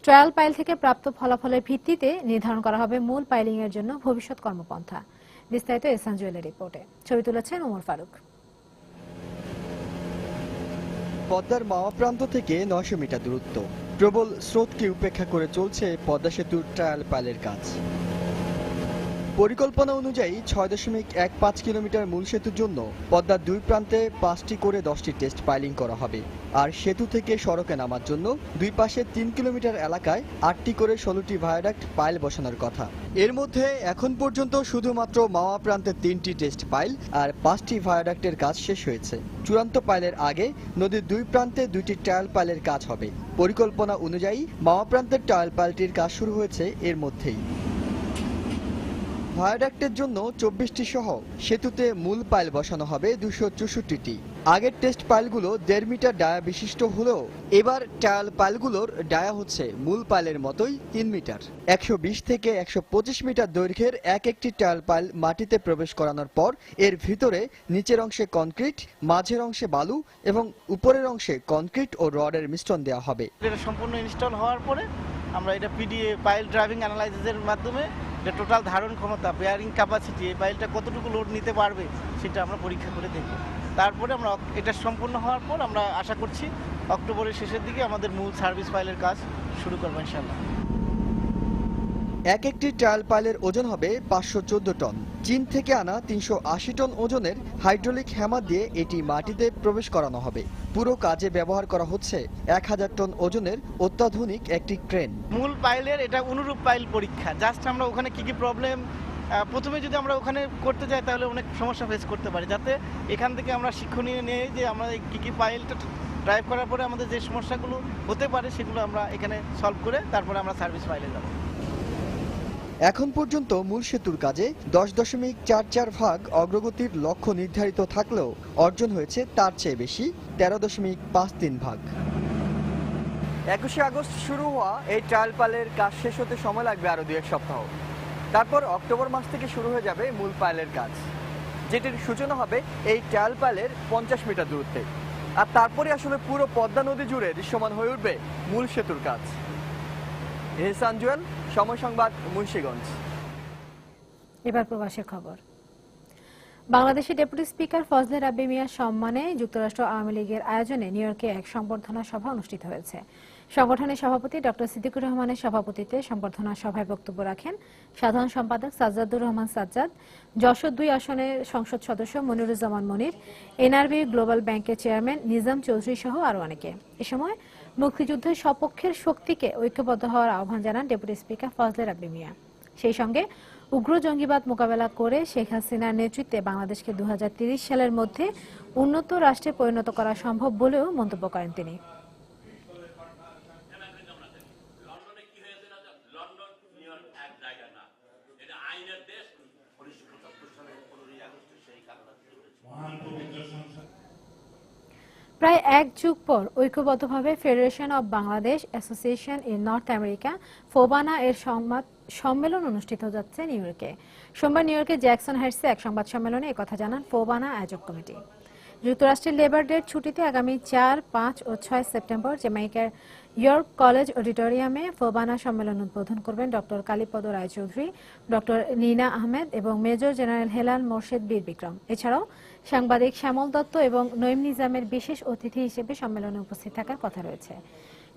ট্রায়াল পাইল থেকে প্রাপ্ত ফলাফলের ভিত্তিতে নির্ধারণ করা হবে মূল পাইলিং এর জন্য ভবিষ্যৎ কর্মপন্থা। বিস্তারিত এহসান জুয়েলের রিপোর্টে। ছবি তুলেছেন ওমর ফারুক। পদ্মার মাওয়া প্রান্ত থেকে 900 মিটার দূরত্ব, প্রবল স্রোতকে উপেক্ষা করে চলছে পদ্মা সেতুর ট্রায়াল পাইলের কাজ। পরিকল্পনা অনুযায়ী 6.15 কিলোমিটার মূল সেতুর জন্য পদ্মার দুই প্রান্তে 5টি করে 10টি টেস্ট পাইলিং করা হবে। আর সেতু থেকে সড়কে নামার জন্য দুই পাশে 3 কিলোমিটার এলাকায় 8টি করে 16টি ভায়াডাক্ট পাইল বসানোর কথা। এর মধ্যে এখন পর্যন্ত শুধুমাত্র মাওয়া প্রান্তে 3টি টেস্ট পাইল আর 5টি ভায়াডাক্টের কাজ শেষ হয়েছে। চূড়ান্ত পাইলের আগে নদীর দুই প্রান্তে 2টি ট্রায়াল পাইলের কাজ হবে। পরিকল্পনা অনুযায়ী মাওয়া প্রান্তের ট্রায়াল পাইলটির কাজ শুরু হয়েছে এর মধ্যেই। ভায়াডাক্টের জন্য 24টি সহ সেতুতে মূল পাইল বসানো হবে 264টি। আগের টেস্ট পাইলগুলো 1.5 মিটার ডায়া বিশিষ্ট হলেও এবার ট্রায়াল পাইলগুলোর ডায়া হচ্ছে মূল পাইলের মতোই 3 মিটার। 120 থেকে 125 মিটার দৈর্ঘ্যের একটি ট্রায়াল পাইল মাটিতে প্রবেশ করানোর পর এর ভিতরে নিচের অংশে কনক্রিট, মাঝের অংশে বালু এবং উপরের অংশে কনক্রিট ও রডের মিশ্রণ দেওয়া হবে। এটা সম্পূর্ণ ইনস্টল হওয়ার পরে আমরা এটা পিডিএ পাইল ড্রাইভিং অ্যানালাইসিসের মাধ্যমে টোটাল ধারণ ক্ষমতা, বেয়ারিং ক্যাপাসিটি, এই পাইলটা কতটুকু লোড নিতে পারবে সেটা আমরা পরীক্ষা করে দেখব। তারপরে আমরা এটা সম্পূর্ণ হওয়ার পর আমরা আশা করছি অক্টোবরের শেষের দিকে আমাদের মূল সার্ভিস পাইলের কাজ শুরু করবো ইনশাআল্লাহ। একটি ট্রায়াল পাইলের ওজন হবে 514 টন। চীন থেকে আনা 380 টন ওজনের হাইড্রোলিক হ্যামার দিয়ে এটি মাটিতে প্রবেশ করানো হবে। পুরো কাজে ব্যবহার করা হচ্ছে 1000 টন ওজনের অত্যাধুনিক একটি ক্রেন। মূল পাইলের এটা অনুরূপ পাইল পরীক্ষা। জাস্ট আমরা ওখানে কি প্রবলেম প্রথমে যদি আমরা ওখানে করতে যাই তাহলে অনেক সমস্যা ফেস করতে পারি, যাতে এখান থেকে আমরা শিক্ষণীয় নিয়ে যে আমরা কি পাইলটা ড্রাইভ করার পরে আমাদের যে সমস্যাগুলো হতে পারে সেগুলো আমরা এখানে সলভ করে তারপরে আমরা সার্ভিস পাইলে যাব। এখন পর্যন্ত মূল সেতুর কাজে 10.44 ভাগ অগ্রগতির লক্ষ্য নির্ধারিত থাকলেও অর্জন হয়েছে তার চেয়ে বেশি 13.53 ভাগ। 21 আগস্ট শুরু হওয়া এই ট্রায়াল পাইলের কাজ শেষ হতে সময় লাগবে আরো 2 সপ্তাহ। তারপর অক্টোবর মাস থেকে শুরু হয়ে যাবে মূল পাইলের কাজ, যেটির সূচনা হবে এই ট্রায়াল পাইলের 50 মিটার দূরত্বে। আর তারপরে আসলে পুরো পদ্মা নদী জুড়ে দৃশ্যমান হয়ে উঠবে মূল সেতুর কাজ। এহসান জুয়েল, সময় সংবাদ, মুন্সিগঞ্জ। এবার প্রবাসের খবর। বাংলাদেশের ডেপুটি স্পিকার ফজলে রাব্বি মিয়ার সম্মানে যুক্তরাষ্ট্র আওয়ামী লীগের আয়োজনে নিউ ইয়র্কে এক সংবর্ধনা সভা অনুষ্ঠিত হয়েছে। সংগঠনের সভাপতি ডক্টর সিদ্দিকুর রহমানের সভাপতিত্বে সংবর্ধনা সভায় বক্তব্য রাখেন সাধারণ সম্পাদক সাজ্জাদুর রহমান সাজ্জাদ, যশোর 2 আসনের সংসদ সদস্য মনিরুজ্জামান মনির, এনআরবি গ্লোবাল ব্যাংকের চেয়ারম্যান নিজাম চৌধুরী সহ আরও অনেকে। এ সময় মুক্তিযুদ্ধের সপক্ষের শক্তিকে ঐক্যবদ্ধ হওয়ার আহ্বান জানান ডেপুটি স্পিকার ফজলে রাব্বি মিয়া। সেই সঙ্গে উগ্র জঙ্গিবাদ মোকাবেলা করে শেখ হাসিনার নেতৃত্বে বাংলাদেশকে 2030 সালের মধ্যে উন্নত রাষ্ট্রে পরিণত করা সম্ভব বলেও মন্তব্য করেন তিনি। প্রায় 1 যুগ পর ঐক্যবদ্ধভাবে federation of Bangladesh association in north America FOBANA এর সম্মেলন অনুষ্ঠিত হচ্ছে নিউ ইয়র্কে। সোমবার নিউ ইয়র্কের জ্যাকসন হাইটসে এক সংবাদ সম্মেলনে একথা জানান ফোবানা আয়োজক কমিটি। যুক্তরাষ্ট্রের লেবার ডের ছুটিতে আগামী 4, 5 ও 6 সেপ্টেম্বর জ্যামাইকার ইয়র্ক কলেজ অডিটোরিয়ামে ফোবানা সম্মেলন উদ্বোধন করবেন ডক্টর কালীপদ রায়চৌধুরী, ডক্টর নীনা আহমেদ এবং মেজর জেনারেল হেলাল মোর্শেদ বীর বিক্রম। এছাড়াও সাংবাদিক শ্যামল দত্ত এবং নঈম নিজামের বিশেষ অতিথি হিসেবে সম্মেলনে উপস্থিত থাকার কথা রয়েছে।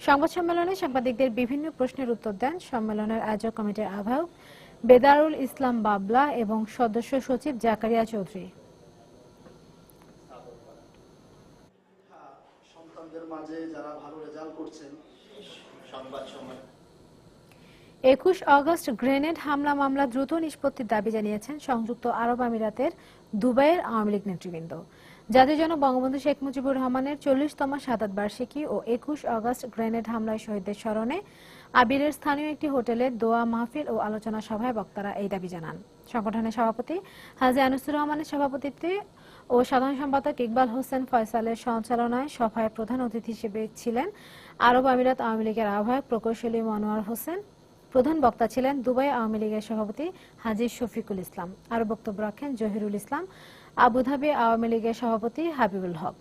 সংবাদ সম্মেলনে সাংবাদিকদের বিভিন্ন প্রশ্নের উত্তর দেন সম্মেলনের আয়োজক কমিটির আহ্বায়ক বেদারুল ইসলাম বাবলা এবং সদস্য সচিব জাকারিয়া চৌধুরী। সন্তানদের মাঝে যারা ভালো রেজাল্ট করছেন সংবাদ সম্মেলন। 21 আগস্ট গ্রেনেড হামলা মামলা দ্রুত নিষ্পত্তির দাবি জানিয়েছেন সংযুক্ত আরব আমিরাতের দুবাইয়ের আওয়ামী লীগ নেতৃবৃন্দ। জাতির জনক বঙ্গবন্ধু শেখ মুজিবুর রহমানের 40তম শাহাদাত বার্ষিকী ও 21 আগস্ট গ্রেনেড হামলায় শহীদদের স্মরণে আবিরের স্থানীয় একটি হোটেলে দোয়া মাহফিল ও আলোচনা সভায় বক্তারা এই দাবি জানান। সংগঠনের সভাপতি হাজী আনিসুর রহমানের সভাপতিত্বে ও সাধারণ সম্পাদক ইকবাল হোসেন ফয়সালের সঞ্চালনায় সভায় প্রধান অতিথি হিসেবে ছিলেন আরব আমিরাত আওয়ামী লীগের আহ্বায়ক প্রকৌশলী মনোয়ার হোসেন। প্রধান বক্তা ছিলেন দুবাই আওয়ামী লীগের সভাপতি হাজী শফিকুল ইসলাম। আরো বক্তব্য রাখেন জহিরুল ইসলাম, আবুধাবি আওয়ামী লীগের সভাপতি হাবিবুল হক।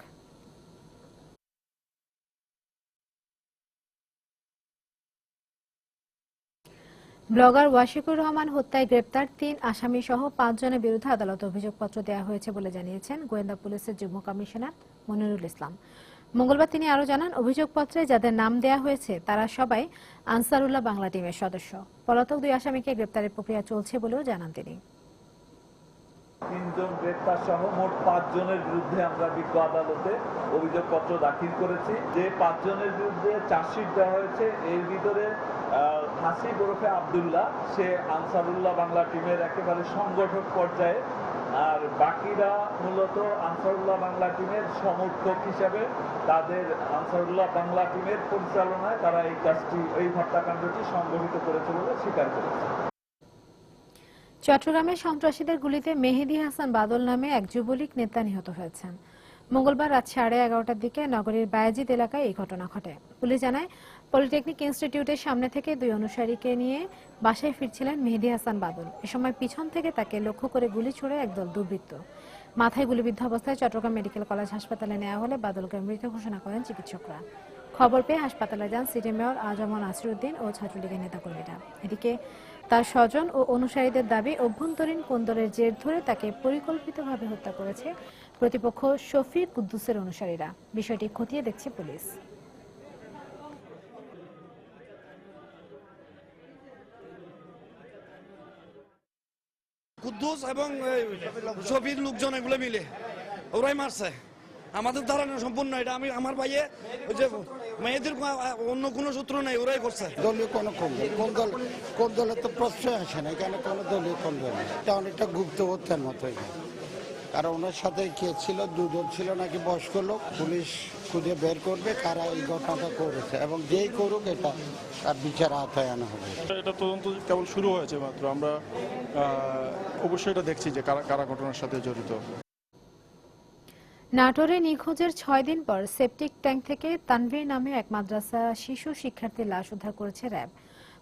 ব্লগার ওয়াশিকুর রহমান হত্যায় গ্রেপ্তার 3 আসামি সহ 5 জনের বিরুদ্ধে আদালতে অভিযোগপত্র দেওয়া হয়েছে বলে জানিয়েছেন গোয়েন্দা পুলিশের যুগ্ম কমিশনার মনিরুল ইসলাম। মঙ্গলবার তিনি আরো জানান, অভিযোগপত্রে যাদের নাম দেয়া হয়েছে তারা সবাই আনসারুল্লাহ বাংলা টিমের সদস্য। পলাতক 2 আসামিকে গ্রেপ্তারের প্রক্রিয়া চলছে বলেও জানান তিনি। 3 জন গ্রেপ্তার সহ মোট 5 জনের বিরুদ্ধে আমরা বিজ্ঞ আদালতে অভিযোগপত্র দাখিল করেছি। যে 5 জনের বিরুদ্ধে চার্জশিট দেওয়া হয়েছে এর ভিতরে হাসিব ওরফে আব্দুল্লাহ, সে আনসারুল্লাহ বাংলা টিমের একেবারে সংগঠক পর্যায়ে, আর বাকিরা মূলত আনসারুল্লাহ বাংলা টিমের সমর্থক হিসাবে তাদের আনসারুল্লাহ বাংলা টিমের পরিচালনায় তারা এই হত্যাকাণ্ডটি সংগঠিত করেছে বলে স্বীকার করেছে। চট্টগ্রামে সন্ত্রাসীদের গুলিতে মেহেদী হাসান বাদল নামে এক যুবলীগ নেতা নিহত হয়েছেন। মঙ্গলবার রাত 11:30টার দিকে নগরীর বায়েজিদ এলাকায় এই ঘটনা ঘটে। পুলিশ জানায়, পলিটেকনিক ইনস্টিটিউটের সামনে থেকে 2 অনুসারীকে নিয়ে বাসায় ফিরছিলেন মেহেদী হাসান বাদল। এ সময় পিছন থেকে তাকে লক্ষ্য করে গুলি ছোড়ে একদল দুর্বৃত্ত। মাথায় গুলিবিদ্ধ অবস্থায় চট্টগ্রাম মেডিকেল কলেজ হাসপাতালে নেওয়া হলে বাদলকে মৃত ঘোষণা করেন চিকিৎসকরা। খবর পেয়ে হাসপাতালে যান সিটি মেয়র আজম নাসিরউদ্দিন ও ছাত্রলীগের নেতাকর্মীরা। এদিকে তার স্বজন ও অনুসারীদের দাবি, অভ্যন্তরীণ কোন্দলের জের ধরে তাকে পরিকল্পিতভাবে হত্যা করেছে প্রতিপক্ষ শফি কুদ্দুসের অনুসারীরা। বিষয়টি খতিয়ে দেখছে পুলিশ। কুদ্দুস এবং শফির লোকজন এগুলো মিলে ওরাই মারছে। আমাদের ধারণা সম্পূর্ণ এটা। আমি আমার ভাইয়ে ওই যে মেয়েদের অন্য কোনো সূত্র নেই, ওরাই করছে। দলীয় কোনো কোন দলের তো প্রশ্রয় আসে না, এখানে কোনো দলীয় কোন্দল নেই। এটা অনেকটা গুপ্ত হত্যার মতো। কারণ ওনার সাথে কে ছিল, 2 জন ছিল নাকি বয়স্ক লোক। পুলিশ খুঁজে বের করবে কারা এই ঘটনাটা করেছে এবং যেই করুক এটা তার বিচার আওতায় আনা হবে। এটা তদন্ত কেবল শুরু হয়েছে মাত্র। আমরা অবশ্যই এটা দেখছি যে কারা ঘটনার সাথে জড়িত। নাটোরে নিখোঁজের 6 দিন পর সেপটিক ট্যাঙ্ক থেকে তানভীর নামে এক মাদ্রাসা শিশু শিক্ষার্থীর লাশ উদ্ধার করেছে র্যাব।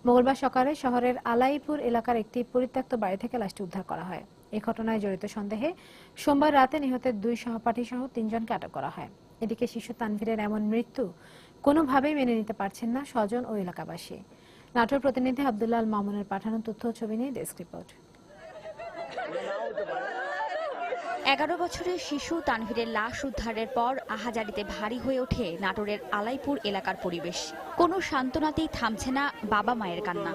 মঙ্গলবার সকালে শহরের আলাইপুর এলাকার একটি পরিত্যক্ত বাড়ি থেকে লাশটি উদ্ধার করা হয়। এই ঘটনায় জড়িত সন্দেহে সোমবার রাতে নিহতের 2 সহপাঠী সহ 3 জনকে আটক করা হয়। এদিকে শিশু তানভীরের এমন মৃত্যু কোনোভাবেই মেনে নিতে পারছেন না স্বজন ও এলাকাবাসী। নাটোর প্রতিনিধি আব্দুল্লাহ আল মামুনের পাঠানো তথ্য ছবি নিয়ে ডেস্ক রিপোর্ট। 11 বছরের শিশু তানভীরের লাশ উদ্ধারের পর আহাজারিতে ভারী হয়ে ওঠে নাটোরের আলাইপুর এলাকার পরিবেশ। কোনো সান্ত্বনাতেই থামছে না বাবা মায়ের কান্না।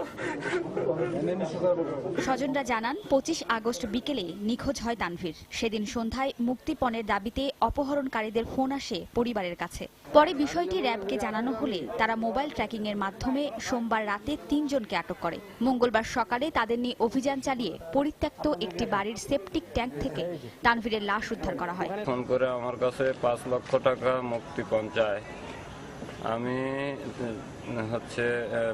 স্বজনরা জানান, 25 আগস্ট বিকেলে নিখোঁজ হয় তানভীর। সেদিন সন্ধ্যায় মুক্তিপণের দাবিতে অপহরণকারীদের ফোন আসে পরিবারের কাছে। পরে বিষয়টি র্যাবকে জানানো হলে তারা মোবাইল ট্র্যাকিং এর মাধ্যমে সোমবার রাতে 3 জনকে আটক করে। মঙ্গলবার সকালে তাদের নিয়ে অভিযান চালিয়ে পরিত্যক্ত একটি বাড়ির সেপটিক ট্যাঙ্ক থেকে তানভীরের লাশ উদ্ধার করা হয়। ফোন করে আমার কাছে 5 লক্ষ টাকা মুক্তিপণ চায়। আমি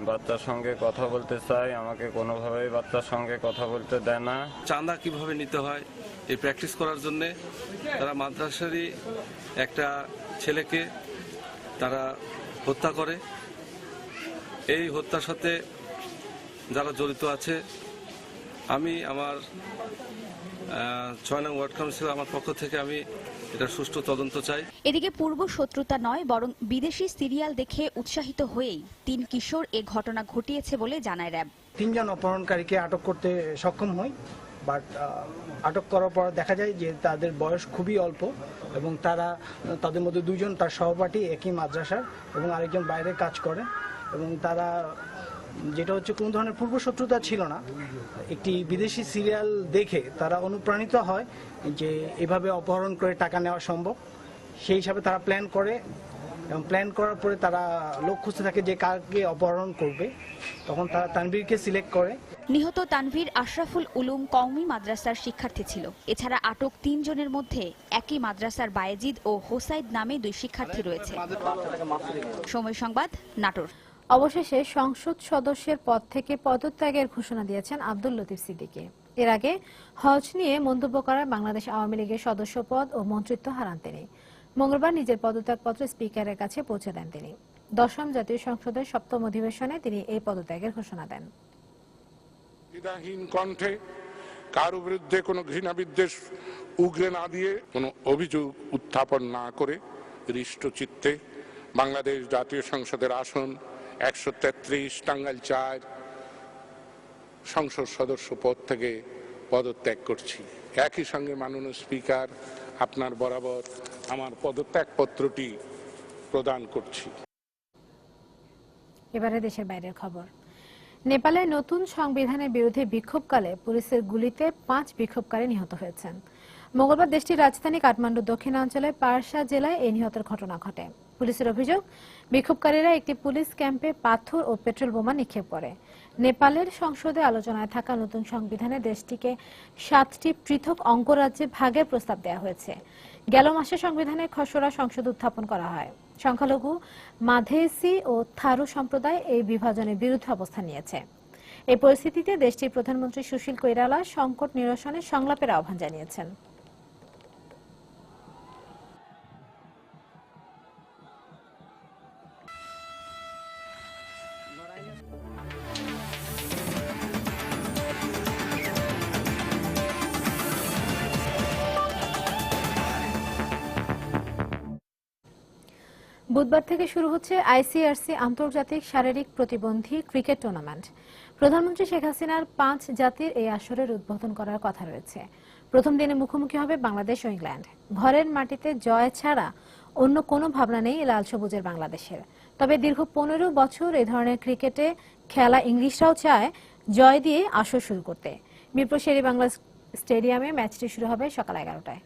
বাচ্চার সঙ্গে কথা বলতে চাই, আমাকে কোনোভাবেই বাচ্চার সঙ্গে কথা বলতে দেয় না। চাঁদা কিভাবে নিতে হয় এই প্র্যাকটিস করার জন্য তারা মাদ্রাসারই একটা ছেলেকে তারা হত্যা করে। এই হত্যার সাথে যারা জড়িত আছে, আমি আমার 6 নং ওয়ার্ড কাউন্সিলর আমার পক্ষ থেকে আমি এটা সুষ্ঠু তদন্ত চাই। এদিকে পূর্ব শত্রুতা নয় বরং বিদেশি সিরিয়াল দেখে উৎসাহিত হয়েই 3 কিশোর এ ঘটনা ঘটিয়েছে বলে জানায় র্যাব। 3 জন অপহরণকারীকে আটক করতে সক্ষম হই, বাট আটক করার পর দেখা যায় যে তাদের বয়স খুবই অল্প এবং তাদের মধ্যে 2 জন তার সহপাঠী একই মাদ্রাসার এবং আরেকজন বাইরে কাজ করে এবং তারা যেটা হচ্ছে কোনো ধরনের পূর্ব শত্রুতা ছিল না, একটি বিদেশি সিরিয়াল দেখে তারা অনুপ্রাণিত হয় যে এভাবে অপহরণ করে টাকা নেওয়া সম্ভব। সেই হিসাবে তারা প্ল্যান করে এবং প্ল্যান করার পরে তারা লোক খুঁজতে থাকে যে কাকে অপহরণ করবে, তখন তারা তানভীরকে সিলেক্ট করে। নিহত তানভীর আশরাফুল উলুম কওমি মাদ্রাসার শিক্ষার্থী ছিল। এছাড়া আটক 3 জনের মধ্যে একই মাদ্রাসার বায়েজিদ ও হোসাইদ নামে 2 শিক্ষার্থী রয়েছে। সময় সংবাদ, নাটোর। অবশেষে সংসদ সদস্যের পদ থেকে পদত্যাগের ঘোষণা দিয়েছেন আব্দুল লতিফ সিদ্দিকী। এর আগে হজ নিয়ে মন্তব্য করায় বাংলাদেশ আওয়ামী লীগের সদস্য পদ ও মন্ত্রিত্ব হারান তিনি। মঙ্গলবার নিজের পদত্যাগপত্র স্পিকারের কাছে পৌঁছে দেন তিনি। 10ম জাতীয় সংসদের 7ম অধিবেশনে তিনি এই পদত্যাগের ঘোষণা দেন। দ্বিধাহীন কণ্ঠে কারো বিরুদ্ধে কোনো ঘৃণা বিদ্বেষ উগরে না দিয়ে, কোনো অভিযোগ উত্থাপন না করে হৃষ্ট চিত্তে বাংলাদেশ জাতীয় সংসদের আসন 133 টাঙ্গাইল 4 সংসদ সদস্য পদ থেকে পদত্যাগ করছি। একই সঙ্গে মাননীয় স্পিকার, আপনার বরাবর আমার পদত্যাগপত্রটি প্রদান করছি। এবারে দেশের বাইরের খবর। নেপালে নতুন সংবিধানের বিরুদ্ধে বিক্ষোভকালে পুলিশের গুলিতে 5 বিক্ষোভকারী নিহত হয়েছেন। মঙ্গলবার দেশটির রাজধানী কাঠমান্ডু দক্ষিণাঞ্চলের পারসা জেলায় এই নিহতের ঘটনা ঘটে। পুলিশের অভিযোগ, বিক্ষোভকারীরা একটি পুলিশ ক্যাম্পে পাথর ও পেট্রোল বোমা নিক্ষেপ করে। নেপালের সংসদে আলোচনায় থাকা নতুন সংবিধানে দেশটিকে 7টি পৃথক অঙ্গরাজ্যে ভাগের প্রস্তাব দেওয়া হয়েছে। গেল মাসে সংবিধানের খসড়া সংসদ উত্থাপন করা হয়। সংখ্যালঘু মাধেসি ও থারু সম্প্রদায় এই বিভাজনের বিরুদ্ধে অবস্থান নিয়েছে। এই পরিস্থিতিতে দেশটির প্রধানমন্ত্রী সুশীল কৈরালা সংকট নিরসনে সংলাপের আহ্বান জানিয়েছেন। বুধবার থেকে শুরু হচ্ছে আইসিআরসি আন্তর্জাতিক শারীরিক প্রতিবন্ধী ক্রিকেট টুর্নামেন্ট। প্রধানমন্ত্রী শেখ হাসিনার 5 জাতির এই আসরের উদ্বোধন করার কথা রয়েছে। প্রথম দিনে মুখোমুখি হবে বাংলাদেশ ও ইংল্যান্ড। ঘরের মাটিতে জয় ছাড়া অন্য কোনো ভাবনা নেই লাল সবুজের বাংলাদেশের। তবে দীর্ঘ 15 বছর এই ধরনের ক্রিকেটে খেলা ইংলিশরাও চায় জয় দিয়ে আসর শুরু করতে। মিরপুর শের বাংলা স্টেডিয়ামে ম্যাচটি শুরু হবে সকাল 11টায়।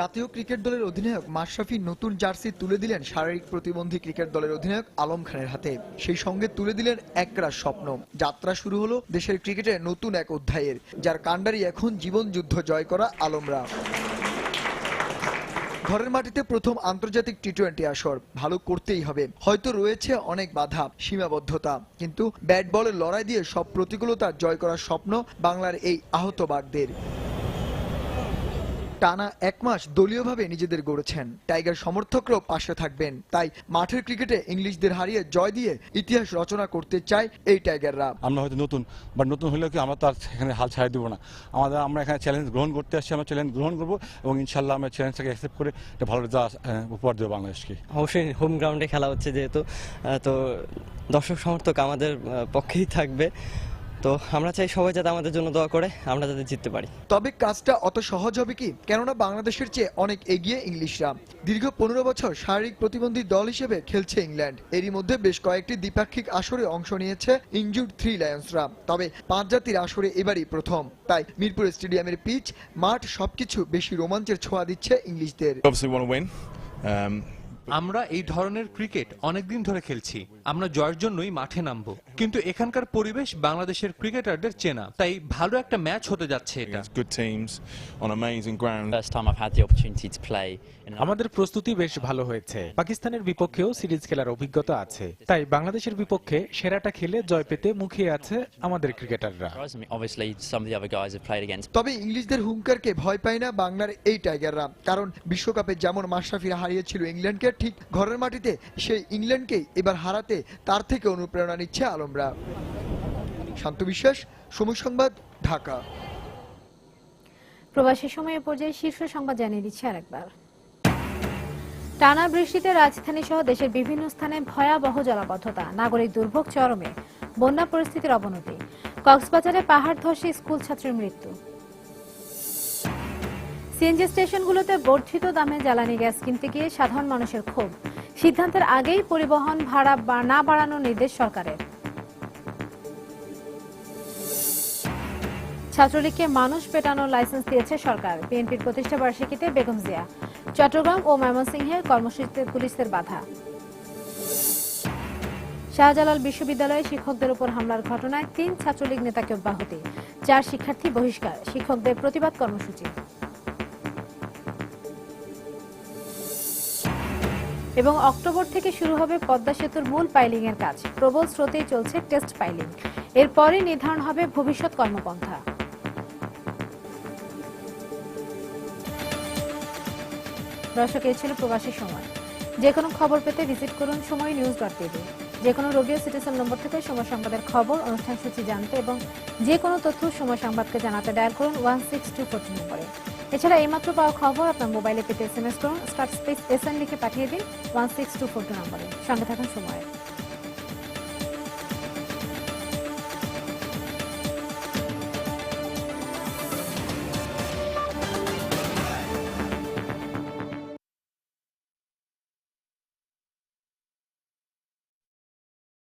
জাতীয় ক্রিকেট দলের অধিনায়ক মাশরাফি নতুন জার্সি তুলে দিলেন শারীরিক প্রতিবন্ধী ক্রিকেট দলের অধিনায়ক আলম খানের হাতে। সেই সঙ্গে তুলে দিলেন একরাশ স্বপ্ন। যাত্রা শুরু হলো দেশের ক্রিকেটে নতুন এক অধ্যায়ের, যার কাণ্ডারি এখন জীবন যুদ্ধ জয় করা আলমরা। ঘরের মাটিতে প্রথম আন্তর্জাতিক টি-20 আসর, ভালো করতেই হবে। হয়তো রয়েছে অনেক বাধা, সীমাবদ্ধতা, কিন্তু ব্যাট বলের লড়াই দিয়ে সব প্রতিকূলতা জয় করার স্বপ্ন বাংলার এই আহত বাঘদের। টানা 1 মাস দলীয়ভাবে নিজেদের গড়েছেন। টাইগার সমর্থকরাও পাশে থাকবেন, তাই মাঠের ক্রিকেটে ইংলিশদের হারিয়ে জয় দিয়ে ইতিহাস রচনা করতে চায় এই টাইগাররা। আমরা হয়তো নতুন, বাট নতুন হলেও কি আমরা তো আর এখানে হাল ছাড়া দিব না। আমরা এখানে চ্যালেঞ্জ গ্রহণ করতে আসছি, আমরা চ্যালেঞ্জ গ্রহণ করবো এবং ইনশাল্লাহ আমরা চ্যালেঞ্জটাকে অ্যাকসেপ্ট করে একটা ভালো রেজাল্ট উপহার দেবো বাংলাদেশকে। অবশ্যই হোম গ্রাউন্ডে খেলা হচ্ছে যেহেতু, তো দর্শক সমর্থক আমাদের পক্ষেই থাকবে। তো আমরা চাই সবাই যাতে আমাদের জন্য দোয়া করে, আমরা যাতে জিততে পারি। তবে কাজটা অত সহজ হবে কি? কেননা বাংলাদেশের চেয়ে অনেক এগিয়ে ইংলিশরা। দীর্ঘ 15 বছর শারীরিক প্রতিবন্ধী দল হিসেবে খেলছে ইংল্যান্ড। এরই মধ্যে বেশ কয়েকটি দ্বিপাক্ষিক আসরে অংশ নিয়েছে ইনজুর্ড 3 লায়ন্সরা। তবে 5 জাতির আসরে এবারই প্রথম। তাই মিরপুর স্টেডিয়ামের পিচ, মাঠ সবকিছু বেশি রোমাঞ্চের ছোঁয়া দিচ্ছে ইংলিশদের। আমরা এই ধরনের ক্রিকেট অনেকদিন ধরে খেলছি, আমরা জয়ের জন্যই মাঠে নামবো। কিন্তু এখানকার পরিবেশ বাংলাদেশের ক্রিকেটারদের চেনা, তাই ভালো একটা ম্যাচ হতে যাচ্ছে এটা। আমাদের প্রস্তুতি বেশ ভালো হয়েছে। পাকিস্তানের বিপক্ষেও সিরিজ খেলার অভিজ্ঞতা আছে, তাই বাংলাদেশের বিপক্ষে সেরাটা খেলে জয় পেতে মুখিয়ে আছে আমাদের ক্রিকেটাররা। তবে ইংলিশদের হুঙ্কারকে ভয় পায় না বাংলার এই টাইগাররা, কারণ বিশ্বকাপে যেমন মাশরাফিরা হারিয়েছিল ইংল্যান্ডকে, ঠিক ঘরের মাটিতে সেই ইংল্যান্ডকেই এবার হারাতে তার থেকে অনুপ্রেরণা নিচ্ছে আলমরা। শান্ত বিশ্বাস, সময় সংবাদ, ঢাকা। প্রবাসী সময় পর্যায়ে শীর্ষ সংবাদ জানিয়ে দিচ্ছে আরেকবার। টানা বৃষ্টিতে রাজধানী সহ দেশের বিভিন্ন স্থানে ভয়াবহ জলাবদ্ধতা, নাগরিক দুর্ভোগ চরমে, বন্যা পরিস্থিতির অবনতি। কক্সবাজারে পাহাড় ধসে স্কুল ছাত্রের মৃত্যু। সিএনজি স্টেশনগুলোতে বর্ধিত দামে জ্বালানি গ্যাস কিনতে গিয়ে সাধারণ মানুষের ক্ষোভ, সিদ্ধান্তের আগেই পরিবহন ভাড়া না বাড়ানোর নির্দেশ সরকারের। ছাত্রলীগকে মানুষ পেটানোর লাইসেন্স দিয়েছে সরকার, বিএনপির প্রতিষ্ঠা বার্ষিকীতে বেগম জিয়া। চট্টগ্রাম ও ময়মনসিংহে কর্মসূচিতে পুলিশের বাধা। শাহজালাল বিশ্ববিদ্যালয়ে শিক্ষকদের উপর হামলার ঘটনায় 3 ছাত্রলীগ নেতাকে অব্যাহতি, 4 শিক্ষার্থী বহিষ্কার, শিক্ষকদের প্রতিবাদ কর্মসূচি। এবং অক্টোবর থেকে শুরু হবে পদ্মা সেতুর মূল পাইলিং এর কাজ, প্রবল স্রোতেই চলছে টেস্ট পাইলিং, এরপরই নির্ধারণ হবে ভবিষ্যৎ কর্মপন্থা। দর্শক, এই ছিল প্রবাসী সময়। যে কোনো খবর পেতে ভিজিট করুন সময়নিউজ.tv। যে কোনো রেডিও সিটিসেল নম্বর থেকে সময় সংবাদের খবর, অনুষ্ঠান সূচি জানতে এবং যে কোনো তথ্য সময় সংবাদকে জানাতে ডায়াল করুন 16242 নম্বরে। এছাড়া এইমাত্র পাওয়া খবর আপনার মোবাইলে পেতে SMS করুন *SN লিখে পাঠিয়ে দিন 16242 নম্বরে। সঙ্গে থাকুন সময়।